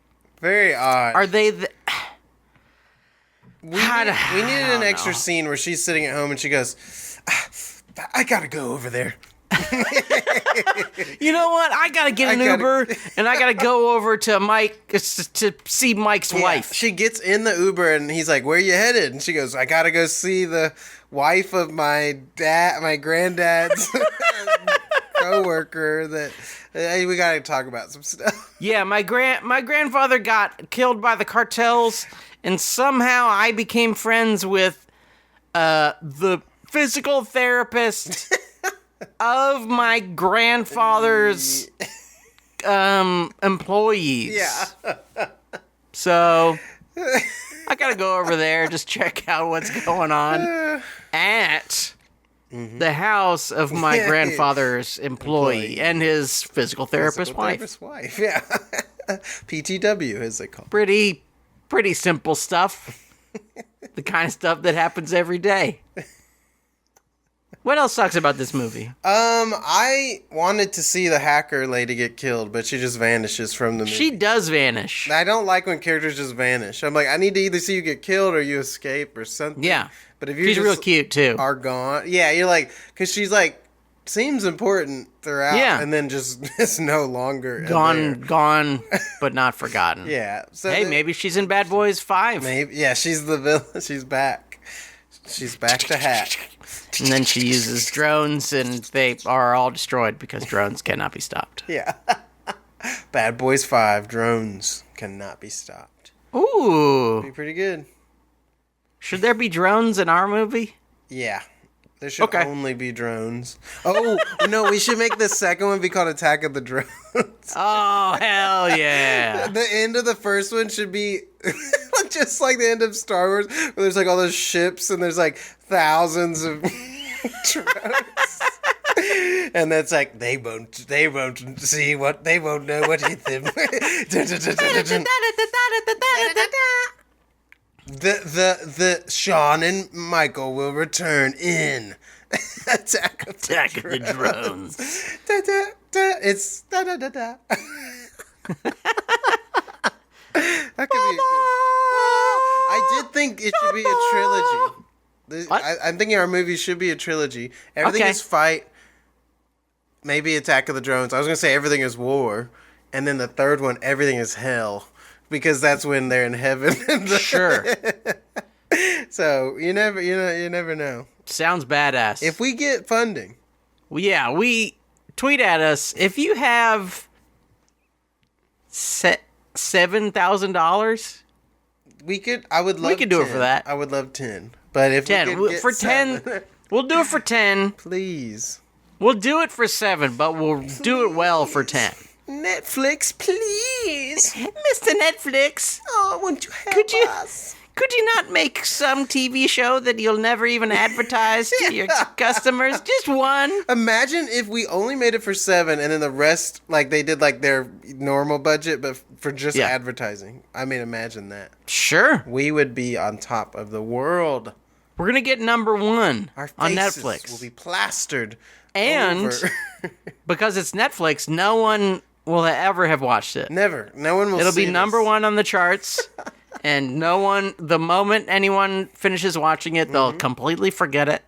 Very odd. Are they we needed an don't extra know. scene where she's sitting at home and she goes, I gotta go over there. You know what? I gotta get an gotta- Uber, and I gotta go over to Mike to see Mike's wife. She gets in the Uber and he's like, "Where you headed?" And she goes, "I gotta go see the wife of my granddad's coworker. That hey, we gotta talk about some stuff." Yeah, my grandfather got killed by the cartels, and somehow I became friends with the physical therapist of my grandfather's employees. Yeah, So I gotta go over there, just check out what's going on at the house of my grandfather's employee and his physical therapist wife. Yeah, PTW is it called? Pretty simple stuff. The kind of stuff that happens every day. What else sucks about this movie? I wanted to see the hacker lady get killed, but she just vanishes from the movie. She does vanish. I don't like when characters just vanish. I'm like, I need to either see you get killed or you escape or something. Yeah. But if you She's just real cute, too. are gone, yeah, you're like, because she's like, seems important throughout, Yeah. and then just is no longer Gone, but not forgotten. Yeah. So Hey, maybe she's in Bad Boys 5. maybe, yeah, she's the villain. She's back. She's back to hack. And then she uses drones, and they are all destroyed because drones cannot be stopped. Yeah. Bad Boys 5, drones cannot be stopped. Ooh. Be pretty good. Should there be drones in our movie? Yeah. There should Okay. only be drones. Oh, no, we should make the second one be called Attack of the Drones. Oh, hell yeah. The end of the first one should be just like the end of Star Wars, where there's like all those ships and there's like thousands of drones. And that's like, they won't see what, they won't know what hit them. The Sean and Michael will return in Attack of the Drones. It's da-da-da-da. That could be a good... I did think it should be a trilogy. I'm thinking our movie should be a trilogy. Everything is fight. Maybe Attack of the Drones. I was going to say everything is war. And then the third one, everything is hell. Because that's when they're in heaven. Sure. So you never know. Sounds badass. If we get funding. Well, yeah, we tweet at us if you have $7,000. We could. I would love. We could do 10. it for that. I would love 10. But if 10 we could get for 7, 10, we'll do it for 10. please. We'll do it for 7, but we'll do it well for 10. Netflix, please. Mr. Netflix. Oh, won't you help us? Could you not make some TV show that you'll never even advertise to your customers? Just one. Imagine if we only made it for 7 and then the rest, like they did like their normal budget, but for just advertising. I mean, imagine that. Sure. We would be on top of the world. We're going to get number 1 Our on faces Netflix. will be plastered And over. because it's Netflix, no one will ever have watched it. Never. No one will It'll see be number this. 1 on the charts. And no one, the moment anyone finishes watching it, they'll completely forget it.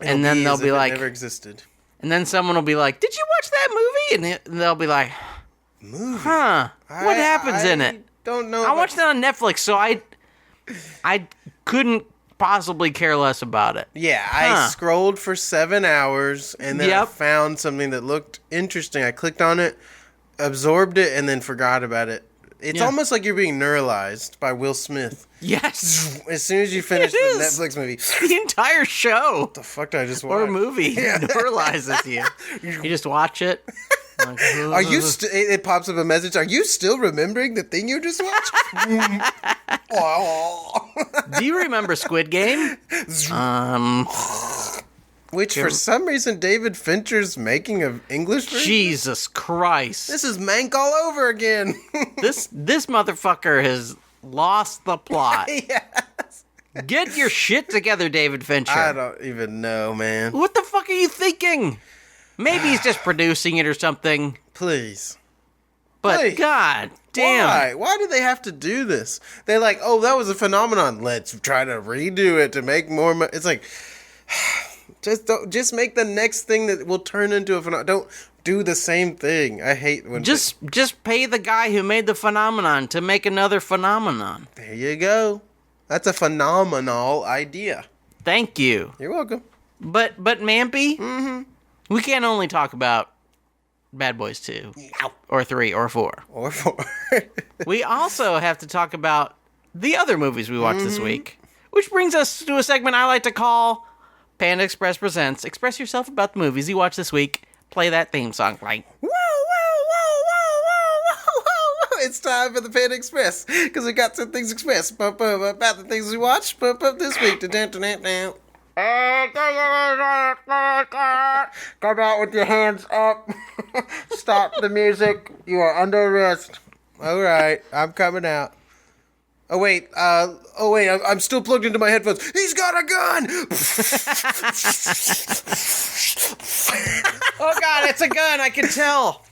And then they'll as be if it like, never existed. and then someone will be like, "Did you watch that movie?" And they'll be like, Movie? "Huh? What happens in it?" Don't know. I watched it on Netflix, so I couldn't possibly care less about it. Yeah, I scrolled for 7 hours, and then I found something that looked interesting. I clicked on it, absorbed it, and then forgot about it. It's almost like you're being neuralized by Will Smith. Yes. As soon as you finish the Netflix movie. The entire show. What the fuck did I just watch? Or movie neuralizes you. You just watch it. Like, are you it pops up a message. Are you still remembering the thing you just watched? Do you remember Squid Game? Which for some reason David Fincher's making of English version? Jesus Christ. This is Mank all over again. This motherfucker has lost the plot. Yes. Get your shit together, David Fincher. I don't even know, man. What the fuck are you thinking? Maybe he's just producing it or something. Please. But Please. God damn. Why? Why do they have to do this? They're like, oh, that was a phenomenon. Let's try to redo it to make more money. It's like, just make the next thing that will turn into a phenomenon. Don't do the same thing. I hate when just pay the guy who made the phenomenon to make another phenomenon. There you go. That's a phenomenal idea. Thank you. You're welcome. But Mampy, we can't only talk about Bad Boys 2 or 3 or 4. Or 4. We also have to talk about the other movies we watched this week, which brings us to a segment I like to call Panda Express Presents. Express yourself about the movies you watched this week. Play that theme song. Like, Whoa, whoa, whoa, whoa, whoa, whoa, whoa. It's time for the Panda Express, because we got some things expressed about the things we watched this week. Come out with your hands up. Stop the music. You are under arrest. All right, I'm coming out. Oh wait, I'm still plugged into my headphones. He's got a gun! oh God, it's a gun, I can tell.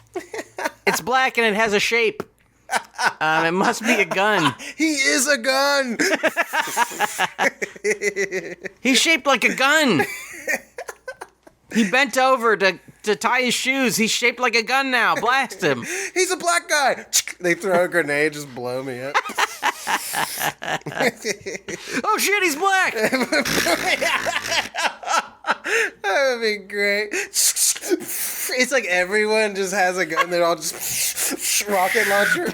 It's black and it has a shape. It must be a gun. He is a gun! He's shaped like a gun. He bent over to tie his shoes. He's shaped like a gun now. Blast him. He's a black guy. They throw a grenade, just blow me up. Oh shit, he's black. That would be great. It's like everyone just has a gun. They're all just rocket launcher.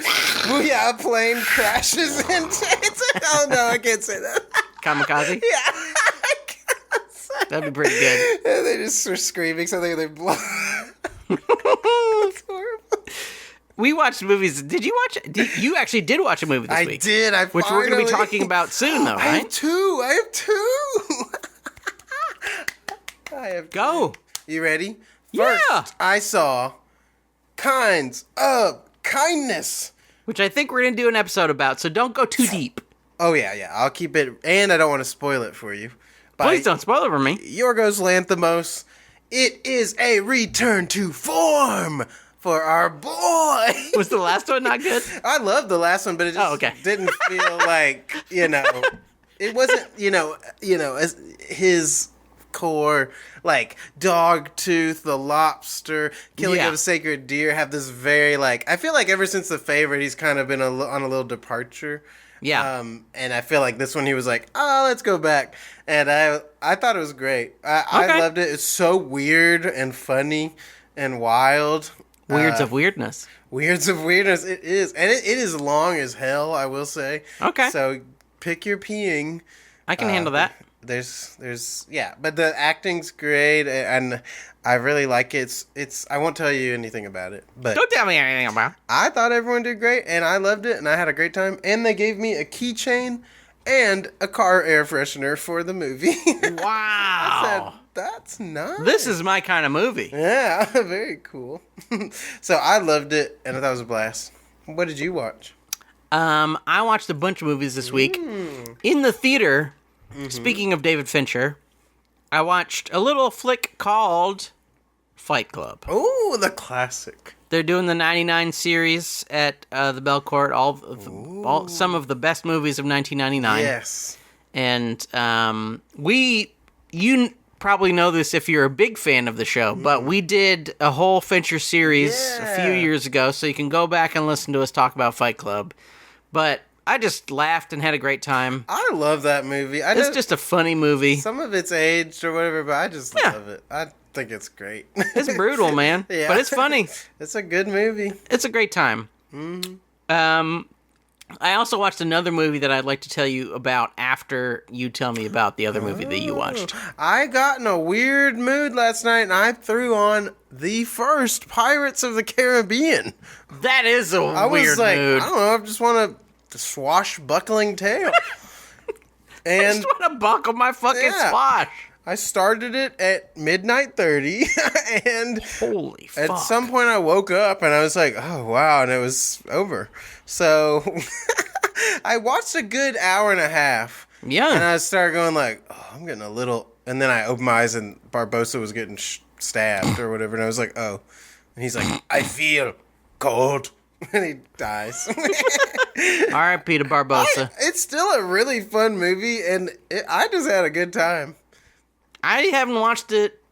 Yeah, a plane crashes into it. Oh no, I can't say that. Kamikaze? Yeah. That'd be pretty good. And they just are screaming something and they blow. That's horrible. We watched movies. Did you watch? You actually did watch a movie this week. I did. Which we're going to be talking about soon, though, right? I have two. Go. You ready? Yeah. First, I saw Kinds of Kindness. Which I think we're going to do an episode about, so don't go too deep. Oh, yeah. I'll keep it, and I don't want to spoil it for you. Please don't spoil it for me. Yorgos Lanthimos. It is a return to form for our boy. Was the last one not good? I loved the last one, but it just didn't feel like, it wasn't, as his core, like Dogtooth, the lobster, Killing of a Sacred Deer have this very, I feel like ever since The Favorite, he's kind of been on a little departure. Yeah. And I feel like this one he was like, oh, let's go back. And I thought it was great. I loved it. It's so weird and funny and wild. Weirds of weirdness. Weirds of weirdness. It is. And it is long as hell, I will say. Okay. So pick your peeing. I can handle that. There's but the acting's great and I really like it. It's I won't tell you anything about it. But don't tell me anything about it. I thought everyone did great and I loved it and I had a great time and they gave me a keychain and a car air freshener for the movie. Wow. I said, that's nice. This is my kind of movie. Yeah, very cool. So I loved it and I thought it was a blast. What did you watch? I watched a bunch of movies this week. In the theater, speaking of David Fincher, I watched a little flick called Fight Club. Oh, the classic. They're doing the 99 series at the Belcourt, all some of the best movies of 1999. Yes. And you probably know this if you're a big fan of the show, but we did a whole Fincher series a few years ago, so you can go back and listen to us talk about Fight Club. But I just laughed and had a great time. I love that movie. It's just a funny movie. Some of it's aged or whatever, but I just love it. I think it's great. It's brutal, man. Yeah. But it's funny. It's a good movie. It's a great time. I also watched another movie that I'd like to tell you about after you tell me about the other movie that you watched. I got in a weird mood last night, and I threw on the first Pirates of the Caribbean. That is a weird mood. I don't know, I just want a swashbuckling tale. And I just want to buckle my fucking swash. I started it at midnight 30, and holy fuck. At some point I woke up and I was like, oh wow, and it was over. So I watched a good hour and a half. Yeah. And I started going like, oh, I'm getting a little, and then I opened my eyes and Barbosa was getting stabbed or whatever, and I was like, oh. And he's like, I feel cold. And he dies. All right, Peter Barbosa. It's still a really fun movie, and I just had a good time. I haven't watched it,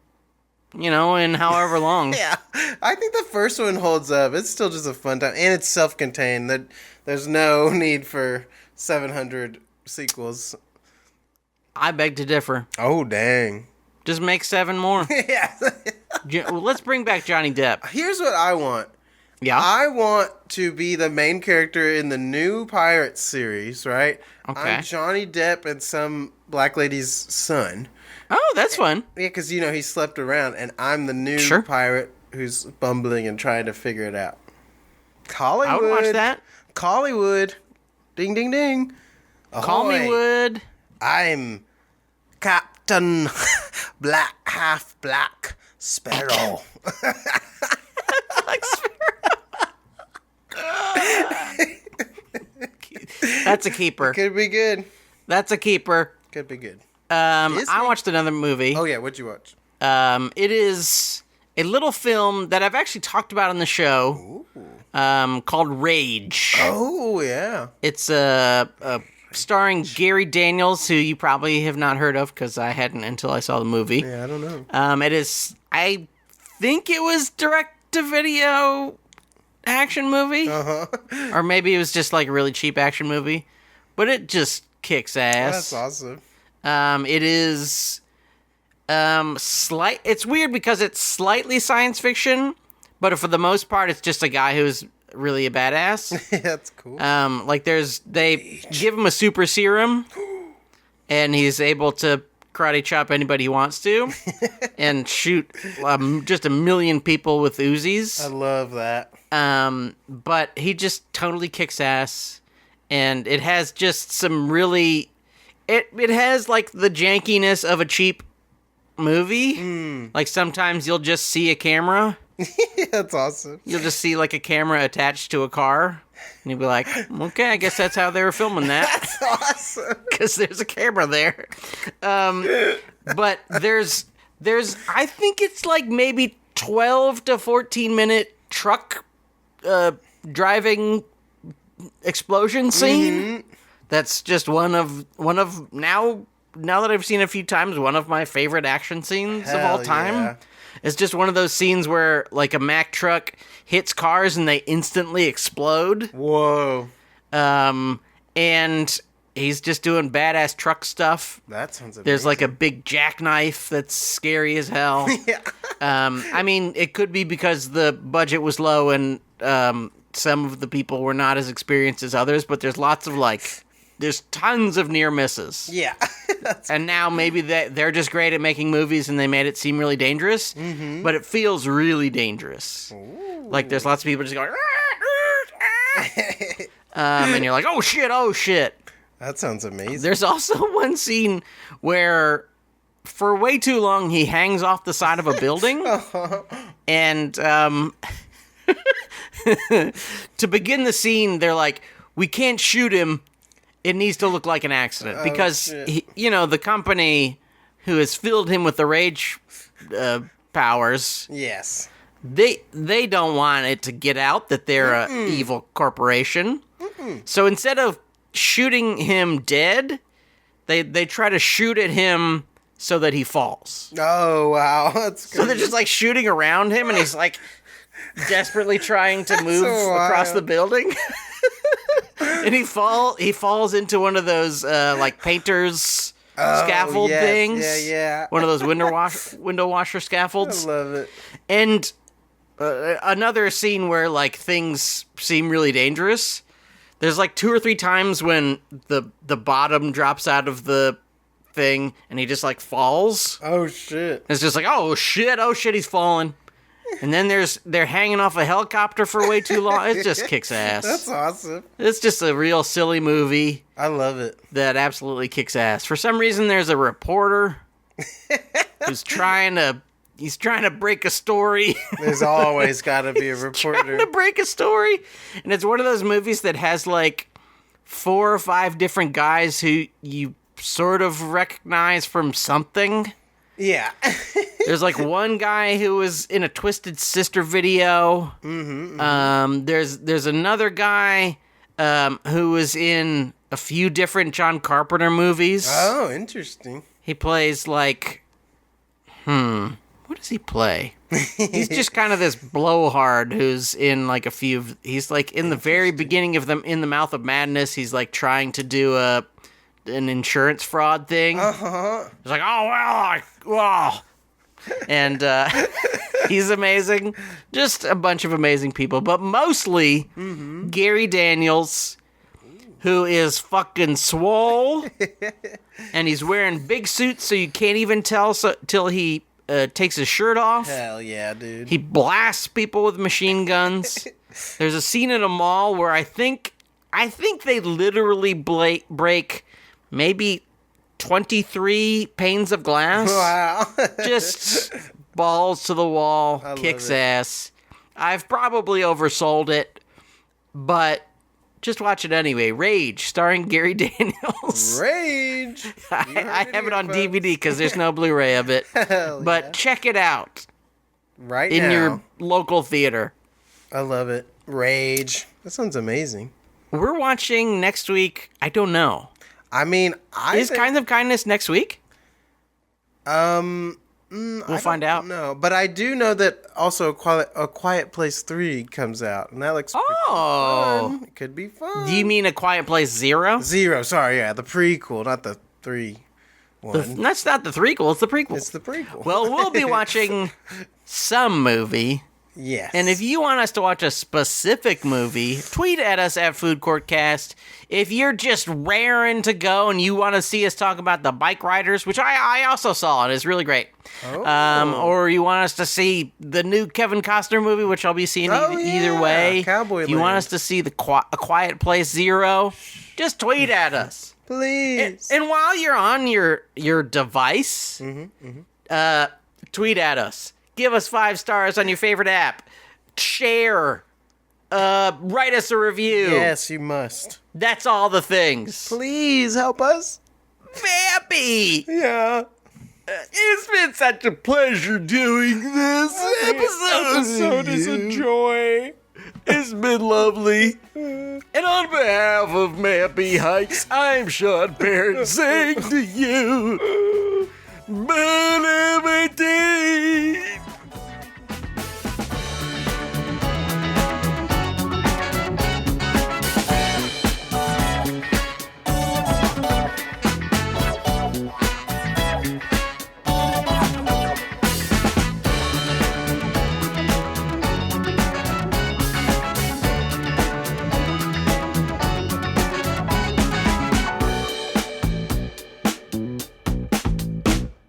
in however long. Yeah. I think the first one holds up. It's still just a fun time. And it's self-contained. There's no need for 700 sequels. I beg to differ. Oh, dang. Just make 7 more. Yeah. Let's bring back Johnny Depp. Here's what I want. Yeah? I want to be the main character in the new Pirates series, right? Okay. I'm Johnny Depp and some black lady's son. Oh, that's fun. Yeah, because, he slept around, and I'm the new pirate who's bumbling and trying to figure it out. Hollywood. I would watch that. Hollywood. Ding, ding, ding. Ahoy. Call me Wood. I'm Captain Black, half black Sparrow. Like Sparrow. That's a keeper. Could be good. That's a keeper. Could be good. I watched another movie. Oh, yeah. What'd you watch? It is a little film that I've actually talked about on the show called Rage. Oh, yeah. It's starring Gary Daniels, who you probably have not heard of because I hadn't until I saw the movie. Yeah, I don't know. It is, I think it was direct-to-video action movie. Uh-huh. Or maybe it was just like a really cheap action movie. But it just kicks ass. That's awesome. It is it's weird because it's slightly science fiction, but for the most part it's just a guy who's really a badass. Yeah, that's cool. They give him a super serum and he's able to karate chop anybody he wants to and shoot just a million people with Uzis. I love that. But he just totally kicks ass, and it has just some really... It has, like, the jankiness of a cheap movie. Like sometimes you'll just see a camera. That's awesome. You'll just see like a camera attached to a car. And you'll be like, okay, I guess that's how they were filming that. That's awesome. Because there's a camera there. But there's I think it's like maybe 12 to 14 minute truck driving explosion scene. That's just one of now that I've seen it a few times, one of my favorite action scenes of all time. Yeah. It's just one of those scenes where like a Mack truck hits cars and they instantly explode. Whoa. And he's just doing badass truck stuff. That sounds amazing. There's like a big jackknife that's scary as hell. Yeah. I mean, it could be because the budget was low and some of the people were not as experienced as others, but there's lots of there's tons of near misses. Yeah. And now maybe they're just great at making movies and they made it seem really dangerous, but it feels really dangerous. Ooh. Like there's lots of people just going, and you're like, oh shit. That sounds amazing. There's also one scene where for way too long he hangs off the side of a building, and to begin the scene, they're like, we can't shoot him. It needs to look like an accident because the company who has filled him with the rage powers. Yes. They don't want it to get out that they're an evil corporation. So instead of shooting him dead, they try to shoot at him so that he falls. Oh wow, that's good. So they're just like shooting around him, and he's like desperately trying to move across the building. And he falls into one of those like painters scaffold things. Yeah. One of those window washer scaffolds. I love it. And another scene where like things seem really dangerous. There's like 2 or 3 times when the bottom drops out of the thing and he just like falls. Oh shit. It's just like, oh shit, he's falling. And then they're hanging off a helicopter for way too long. It just kicks ass. That's awesome. It's just a real silly movie. I love it. That absolutely kicks ass. For some reason, there's a reporter who's trying to break a story. There's always got to be a reporter. Trying to break a story. And it's one of those movies that has like 4 or 5 different guys who you sort of recognize from something. Yeah. There's like one guy who was in a Twisted Sister video. There's another guy who was in a few different John Carpenter movies. Oh, interesting. He plays like, what does he play? He's just kind of this blowhard who's in like a few. He's like in the very beginning of them, In the Mouth of Madness. He's like trying to do an insurance fraud thing. He's like, and he's amazing. Just a bunch of amazing people, but mostly Gary Daniels, who is fucking swole, and he's wearing big suits so you can't even tell till he takes his shirt off. Hell yeah, dude. He blasts people with machine guns. There's a scene in a mall where I think they literally break maybe 23 panes of glass. Wow. Just balls to the wall, kicks ass. I've probably oversold it, but just watch it anyway. Rage, starring Gary Daniels. Rage. I have it on DVD because there's no Blu-ray of it. But check it out right in now. your local theater. I love it. Rage. That sounds amazing. We're watching next week. I don't know. I mean, Is Kinds of Kindness next week? We'll find out. No, but I do know that also A Quiet Place 3 comes out, and that looks pretty fun. It could be fun. Do you mean A Quiet Place 0? 0, sorry, yeah, the prequel, not the 3 one. That's not the threequel, it's the prequel. It's the prequel. Well, we'll be watching some movie. Yes. And if you want us to watch a specific movie, tweet at us at Food Court Cast. If you're just raring to go and you want to see us talk about the Bike Riders, which I also saw and it's really great. Or you want us to see the new Kevin Costner movie, which I'll be seeing either way. Cowboy if you want us to see A Quiet Place 0, just tweet at us. Please. And while you're on your device, tweet at us. Give us 5 stars on your favorite app. Share. Write us a review. Yes, you must. That's all the things. Please help us. Mampy! Yeah. It's been such a pleasure doing this Episode is a joy. It's been lovely. And on behalf of Mampy Hikes, I'm Sean Parent saying to you, Bon appetit!